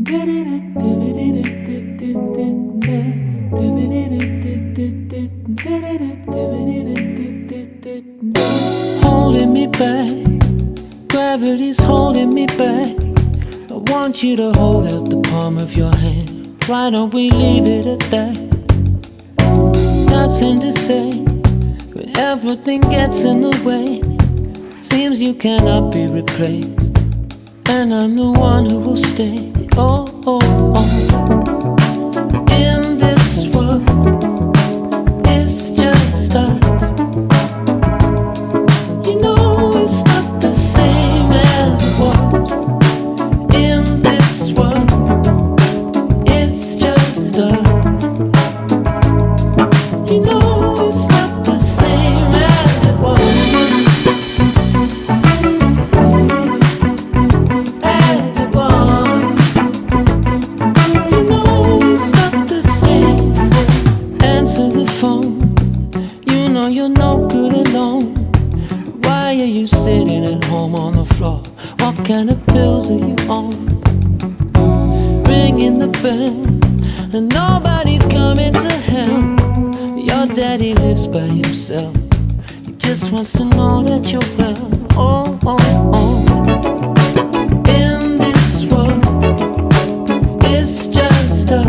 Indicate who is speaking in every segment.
Speaker 1: Holding me back, gravity's holding me back. I want you to hold out the palm of your hand. Why don't we leave it at that? Nothing to say when everything gets in the way. Seems you cannot be replaced, and I'm the one who will stay. Oh, oh, oh. In this world, it's just us. You know it's not the same as it was. In this world, it's just us. You know it's not the same as it was. As it was. You know it's not the same. Answer the phone. You know you're no good alone. Why are you sitting at home on the floor? What kind of pills are you on? Ringing the bell, and nobody's coming to help. Your daddy lives by himself. He just wants to know that you're well. Oh, oh, oh. In this world, it's just us.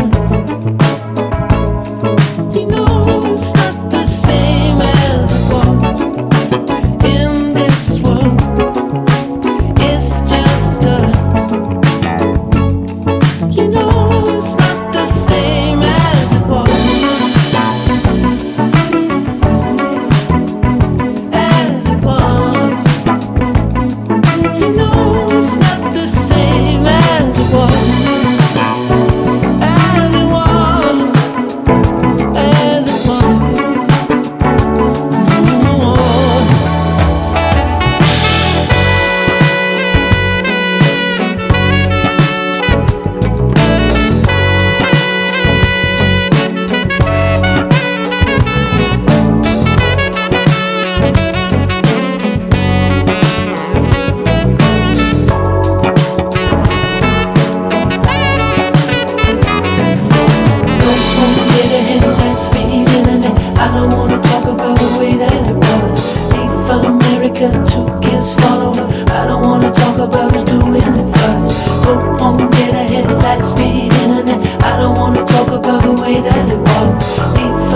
Speaker 1: You know it's not the same as it was. In this world, it's just us. You know it's not the same as it was. As it was. You know it's not the same as it was. As it was. As it was. I don't wanna talk about the way that it was. If America took his follower, I don't wanna talk about who's doing it first. Go home, get ahead, light speed internet. I don't wanna talk about the way that it was. If